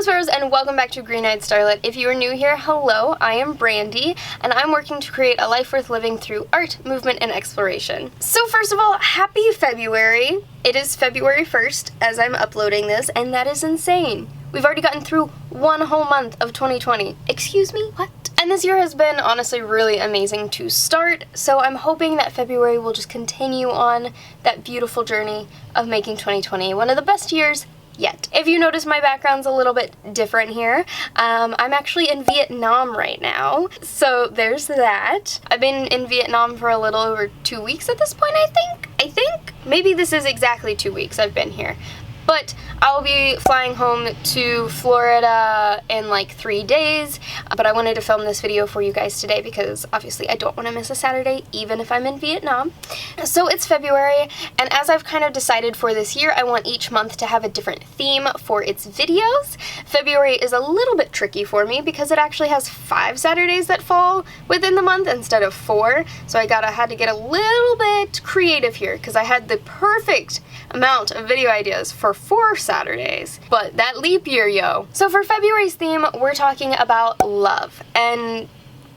Hello Sparrows and welcome back to Green-Eyed Starlet. If you are new here, hello, I am Brandy and I'm working to create a life worth living through art, movement, and exploration. So first of all, happy February. It is February 1st as I'm uploading this and that is insane. We've already gotten through one whole month of 2020. Excuse me? What? And this year has been honestly really amazing to start, so I'm hoping that February will just continue on that beautiful journey of making 2020 one of the best years yet. If you notice, my background's a little bit different here. I'm actually in Vietnam right now, so there's that. I've been in Vietnam for a little over 2 weeks at this point, I think. Maybe this is exactly 2 weeks I've been here. But I'll be flying home to Florida in like 3 days, but I wanted to film this video for you guys today because obviously I don't want to miss a Saturday even if I'm in Vietnam. So it's February, and as I've kind of decided for this year, I want each month to have a different theme for its videos. February is a little bit tricky for me because it actually has 5 Saturdays that fall within the month instead of 4, so I had to get a little bit creative here because I had the perfect amount of video ideas for 4 Saturdays, but that leap year, yo. So for February's theme, we're talking about love and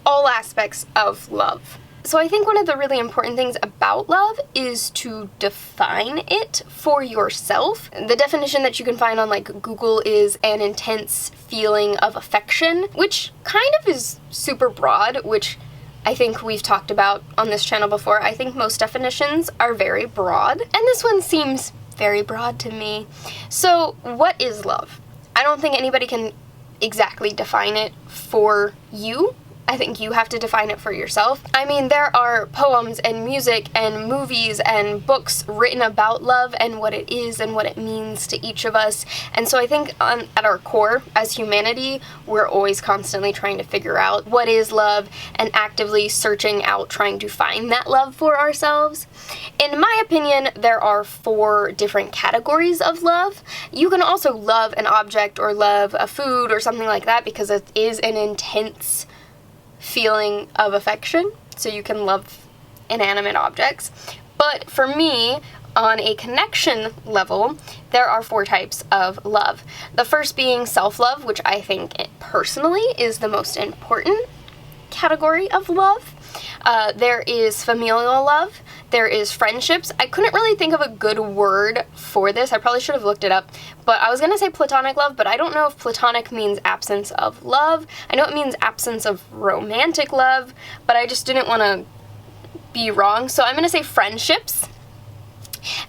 all aspects of love. So I think one of the really important things about love is to define it for yourself. The definition that you can find on like Google is an intense feeling of affection, which kind of is super broad, which I think we've talked about on this channel before. I think most definitions are very broad, and this one seems very broad to me. So what is love? I don't think anybody can exactly define it for you. I think you have to define it for yourself. I mean, there are poems and music and movies and books written about love and what it is and what it means to each of us. And so I think at our core, as humanity, we're always constantly trying to figure out what is love and actively searching out, trying to find that love for ourselves. In my opinion, there are 4 different categories of love. You can also love an object or love a food or something like that because it is an intense feeling of affection, so you can love inanimate objects. But for me, on a connection level, there are 4 types of love. The first being self-love, which I think personally is the most important category of love. There is familial love. There is friendships. I couldn't really think of a good word for this. I probably should have looked it up, but I was gonna say platonic love, but I don't know if platonic means absence of love. I know it means absence of romantic love, but I just didn't want to be wrong, so I'm gonna say friendships,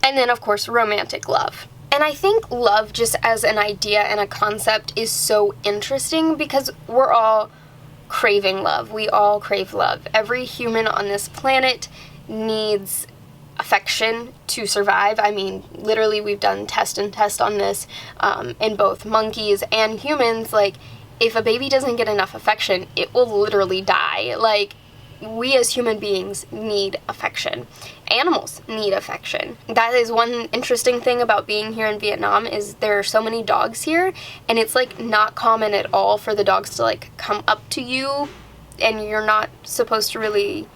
and then of course romantic love. And I think love just as an idea and a concept is so interesting because we're all craving love. We all crave love. Every human on this planet needs affection to survive. I mean, literally we've done test on this in both monkeys and humans. Like, if a baby doesn't get enough affection, it will literally die. Like, we as human beings need affection. Animals need affection. That is one interesting thing about being here in Vietnam is there are so many dogs here, and it's like not common at all for the dogs to like come up to you, and you're not supposed to really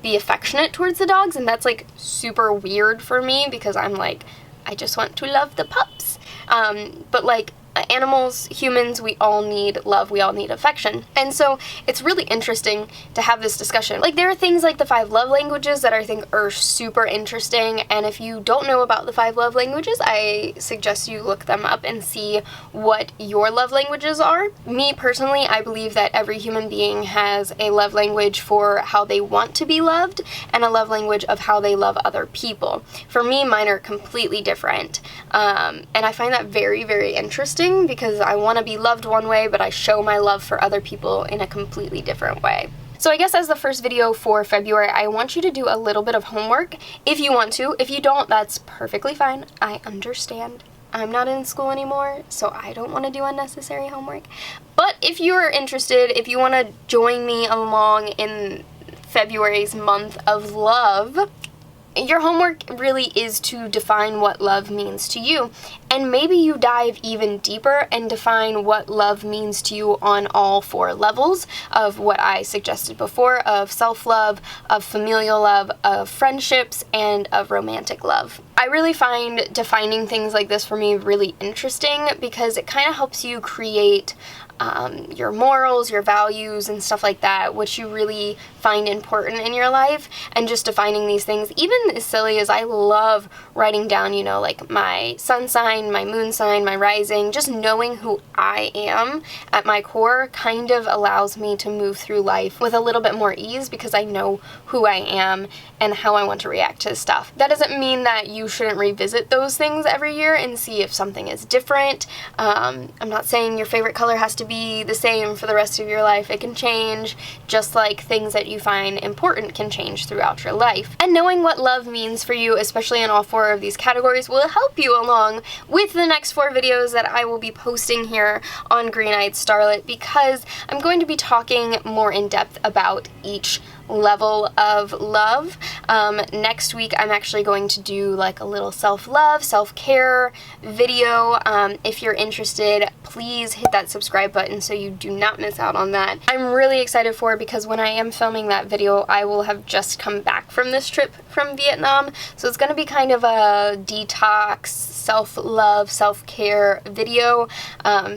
be affectionate towards the dogs, and that's like super weird for me because I'm like, I just want to love the pups. But like animals, humans, we all need love, we all need affection. And so it's really interesting to have this discussion. Like, there are things like the 5 love languages that I think are super interesting, and if you don't know about the 5 love languages, I suggest you look them up and see what your love languages are. Me personally, I believe that every human being has a love language for how they want to be loved and a love language of how they love other people. For me, mine are completely different, and I find that very, very interesting because I want to be loved one way, but I show my love for other people in a completely different way. So I guess as the first video for February, I want you to do a little bit of homework if you want to. If you don't, that's perfectly fine. I understand. I'm not in school anymore, so I don't want to do unnecessary homework. But if you're interested, if you want to join me along in February's month of love, your homework really is to define what love means to you, and maybe you dive even deeper and define what love means to you on all 4 levels of what I suggested before, of self-love, of familial love, of friendships, and of romantic love. I really find defining things like this for me really interesting because it kind of helps you create your morals, your values, and stuff like that, which you really find important in your life. And just defining these things, even as silly as I love writing down, you know, like my sun sign, my moon sign, my rising, just knowing who I am at my core kind of allows me to move through life with a little bit more ease because I know who I am and how I want to react to stuff. That doesn't mean that you shouldn't revisit those things every year and see if something is different. I'm not saying your favorite color has to be the same for the rest of your life. It can change, just like things that you find important can change throughout your life. And knowing what love means for you, especially in all 4 of these categories, will help you along with the next 4 videos that I will be posting here on Green-Eyed Starlet, because I'm going to be talking more in depth about each level of love. Next week I'm actually going to do like a little self-love, self-care video. If you're interested, please hit that subscribe button so you do not miss out on that. I'm really excited for it because when I am filming that video, I will have just come back from this trip from Vietnam, so it's going to be kind of a detox, self-love, self-care video,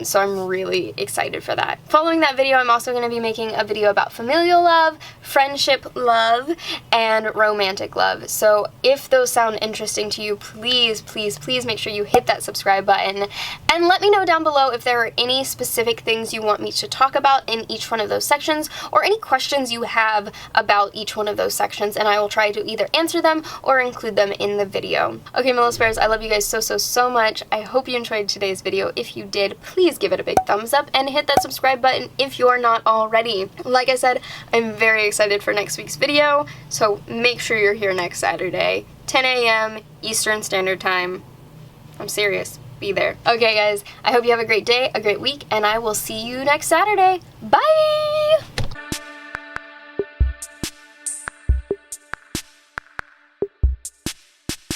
so I'm really excited for that. Following that video, I'm also going to be making a video about familial love, friendship love, and romantic love. So if those sound interesting to you, please, please, please make sure you hit that subscribe button and let me know down below if there are any specific things you want me to talk about in each one of those sections, or any questions you have about each one of those sections, and I will try to either answer them or include them in the video. Okay, my little sparrows, I love you guys so much. I hope you enjoyed today's video. If you did, please give it a big thumbs up and hit that subscribe button if you're not already. Like I said, I'm very excited for next week's video, so make sure you're here next Saturday, 10 a.m. Eastern Standard Time. I'm serious. Be there. Okay, guys, I hope you have a great day, a great week, and I will see you next Saturday. Bye!